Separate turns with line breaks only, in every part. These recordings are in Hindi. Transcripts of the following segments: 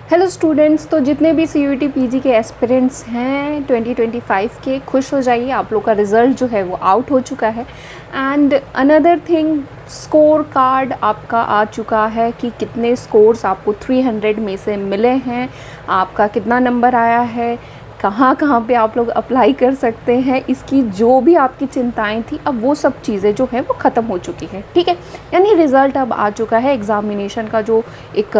हेलो स्टूडेंट्स, तो जितने भी CUET PG के एस्पिरेंट्स हैं 2025 के, खुश हो जाइए, आप लोग का रिज़ल्ट जो है वो आउट हो चुका है। And another thing, score card आपका आ चुका है कि कितने स्कोर्स आपको 300 में से मिले हैं, आपका कितना नंबर आया है, कहाँ कहाँ पे आप लोग अप्लाई कर सकते हैं, इसकी जो भी आपकी चिंताएं थी, अब वो सब चीज़ें जो है वो ख़त्म हो चुकी है। ठीक है, यानी रिज़ल्ट अब आ चुका है, एग्ज़ामिनेशन का जो एक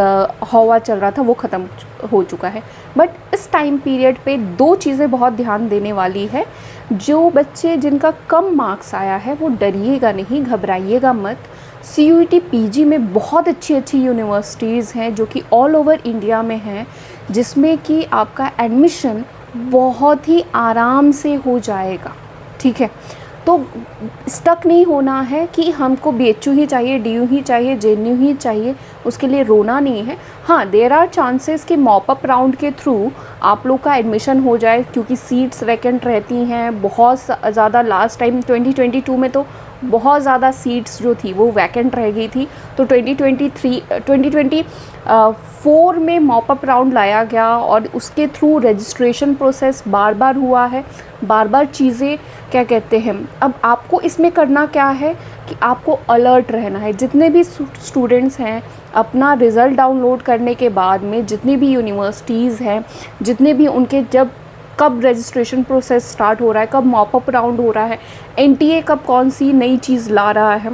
हवा चल रहा था वो ख़त्म हो चुका है। बट इस टाइम पीरियड पे दो चीज़ें बहुत ध्यान देने वाली है। जो बच्चे जिनका कम मार्क्स आया है वो डरिएगा नहीं, घबराइएगा मत। CUET PG में बहुत अच्छी अच्छी यूनिवर्सिटीज़ हैं जो कि ऑल ओवर इंडिया में हैं, जिसमें कि आपका एडमिशन बहुत ही आराम से हो जाएगा। ठीक है, तो स्टक नहीं होना है कि हमको BHU ही चाहिए, DU ही चाहिए, JNU ही चाहिए, उसके लिए रोना नहीं है। हाँ, देयर आर चांसेस कि मॉपअप राउंड के थ्रू आप लोग का एडमिशन हो जाए, क्योंकि सीट्स वैकेंट रहती हैं बहुत ज़्यादा। लास्ट टाइम 2022 में तो बहुत ज़्यादा सीट्स जो थी वो वैकेंट रह गई थी। तो 2024 में मॉपअप राउंड लाया गया और उसके थ्रू रजिस्ट्रेशन प्रोसेस बार बार हुआ है, बार बार चीज़ें क्या कहते हैं। अब आपको इसमें करना क्या है कि आपको अलर्ट रहना है। जितने भी स्टूडेंट्स हैं, अपना रिज़ल्ट डाउनलोड करने के बाद में जितनी भी यूनिवर्सिटीज़ हैं, जितने भी उनके जब कब रजिस्ट्रेशन प्रोसेस स्टार्ट हो रहा है, कब मॉपअप राउंड हो रहा है, NTA कब कौन सी नई चीज़ ला रहा है,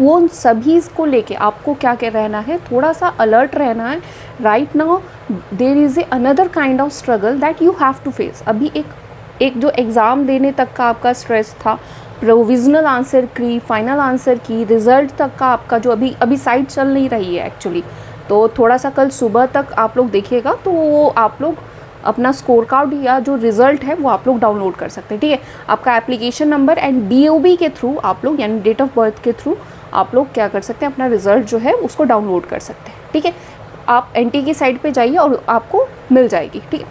वो उन सभी को लेके आपको क्या क्या रहना है, थोड़ा सा अलर्ट रहना है। Right now there is another kind of struggle that you have to face. अभी एक जो एग्ज़ाम देने तक का आपका स्ट्रेस था, प्रोविज़नल आंसर की, फाइनल आंसर की, रिज़ल्ट तक का आपका जो अभी साइट चल नहीं रही है एक्चुअली, तो थोड़ा सा कल सुबह तक आप लोग देखिएगा, तो वो आप लोग अपना स्कोर कार्ड या जो रिज़ल्ट है वो आप लोग डाउनलोड कर सकते हैं। ठीक है, आपका एप्लीकेशन नंबर एंड DOB के थ्रू आप लोग, यानी डेट ऑफ बर्थ के थ्रू आप लोग क्या कर सकते हैं, अपना रिज़ल्ट जो है उसको डाउनलोड कर सकते हैं। ठीक है, आप NTA की साइट पे जाइए और आपको मिल जाएगी। ठीक है,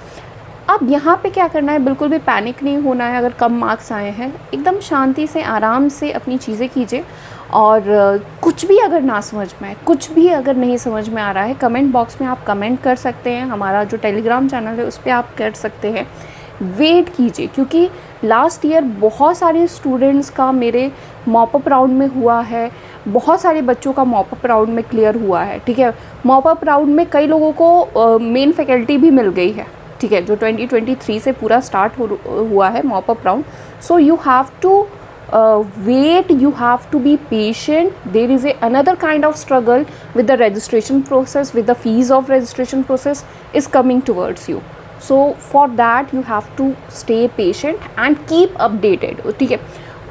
अब यहाँ पे क्या करना है, बिल्कुल भी पैनिक नहीं होना है। अगर कम मार्क्स आए हैं, एकदम शांति से आराम से अपनी चीज़ें कीजिए। और कुछ भी अगर ना समझ में आए, कुछ भी अगर नहीं समझ में आ रहा है, कमेंट बॉक्स में आप कमेंट कर सकते हैं। हमारा जो टेलीग्राम चैनल है उस पर आप कर सकते हैं। वेट कीजिए, क्योंकि लास्ट ईयर बहुत सारे स्टूडेंट्स का मेरे मॉपअप राउंड में हुआ है, बहुत सारे बच्चों का मॉपअप राउंड में क्लियर हुआ है। ठीक है, मॉपअप राउंड में कई लोगों को मेन फैकल्टी भी मिल गई है। ठीक है, जो 2023 से पूरा स्टार्ट हुआ है mop up round. So you have to wait, you have to be patient. There is another kind of struggle with the registration process, with the fees of registration process is coming towards you. So for that you have to stay patient and keep updated. ठीक है,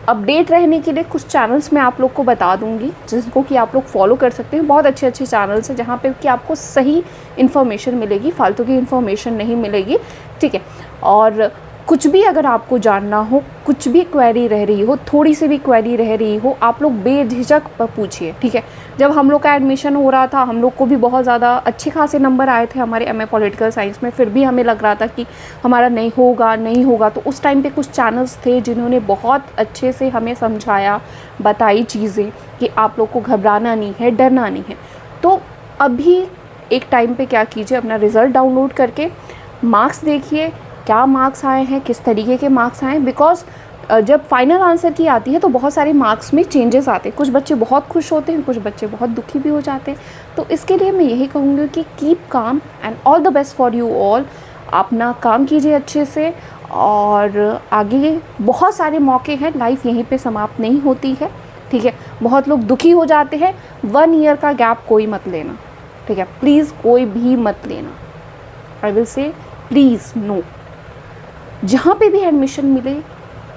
अपडेट रहने के लिए कुछ चैनल्स मैं आप लोग को बता दूंगी, जिसको कि आप लोग फॉलो कर सकते हैं। बहुत अच्छे अच्छे चैनल्स हैं जहाँ पे कि आपको सही इन्फॉर्मेशन मिलेगी, फालतू की इन्फॉर्मेशन नहीं मिलेगी। ठीक है, और कुछ भी अगर आपको जानना हो, कुछ भी क्वेरी रह रही हो, थोड़ी सी भी क्वेरी रह रही हो, आप लोग बेझिझक पूछिए। ठीक है, जब हम लोग का एडमिशन हो रहा था, हम लोग को भी बहुत ज़्यादा अच्छे खासे नंबर आए थे हमारे MA पॉलिटिकल साइंस में, फिर भी हमें लग रहा था कि हमारा नहीं होगा। तो उस टाइम पे कुछ चैनल्स थे जिन्होंने बहुत अच्छे से हमें समझाया, बताई चीज़ें कि आप लोग को घबराना नहीं है, डरना नहीं है। तो अभी एक टाइम पे क्या कीजिए, अपना रिज़ल्ट डाउनलोड करके मार्क्स देखिए, क्या मार्क्स आए हैं, किस तरीके के मार्क्स आए हैं। बिकॉज जब फाइनल आंसर की आती है तो बहुत सारे मार्क्स में चेंजेस आते हैं। कुछ बच्चे बहुत खुश होते हैं, कुछ बच्चे बहुत दुखी भी हो जाते हैं। तो इसके लिए मैं यही कहूँगी कि keep calm and all the best for you all. अपना काम कीजिए अच्छे से, और आगे बहुत सारे मौके हैं। लाइफ यहीं पे समाप्त नहीं होती है। ठीक है, बहुत लोग दुखी हो जाते हैं। 1 ईयर का गैप कोई मत लेना। ठीक है, प्लीज़ कोई भी मत लेना। I will say please no. जहाँ पे भी एडमिशन मिले,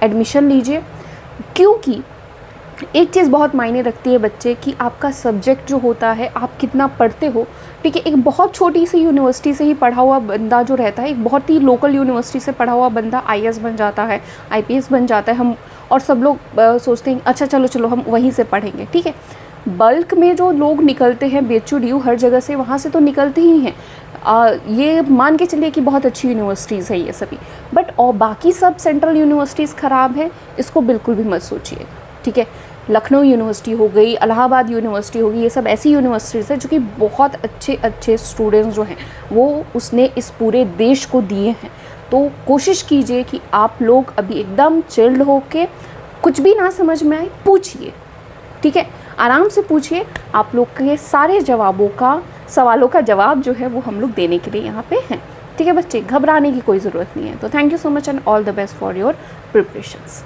एडमिशन लीजिए, क्योंकि एक चीज़ बहुत मायने रखती है बच्चे कि आपका सब्जेक्ट जो होता है, आप कितना पढ़ते हो। ठीक है, एक बहुत छोटी सी यूनिवर्सिटी से ही पढ़ा हुआ बंदा जो रहता है, एक बहुत ही लोकल यूनिवर्सिटी से पढ़ा हुआ बंदा IAS बन जाता है, IPS बन जाता है। हम और सब लोग सोचते हैं अच्छा चलो हम वहीं से पढ़ेंगे। ठीक है, बल्क में जो लोग निकलते हैं BHU DU हर जगह से, वहाँ से तो निकलते ही हैं। ये मान के चलिए कि बहुत अच्छी यूनिवर्सिटीज़ है ये सभी, बट और बाकी सब सेंट्रल यूनिवर्सिटीज़ ख़राब है, इसको बिल्कुल भी मत सोचिए। ठीक है, लखनऊ यूनिवर्सिटी हो गई, इलाहाबाद यूनिवर्सिटी होगी, ये सब ऐसी यूनिवर्सिटीज़ है जो कि बहुत अच्छे अच्छे स्टूडेंट्स जो हैं वो उसने इस पूरे देश को दिए हैं। तो कोशिश कीजिए कि आप लोग अभी एकदम चिल्ड होके, कुछ भी ना समझ में आए पूछिए, ठीक है, आराम से पूछिए। आप लोग के सारे सवालों का जवाब जो है वो हम लोग देने के लिए यहाँ पे हैं, ठीक है बच्चे, घबराने की कोई ज़रूरत नहीं है। तो thank you so much and all the best for your preparations.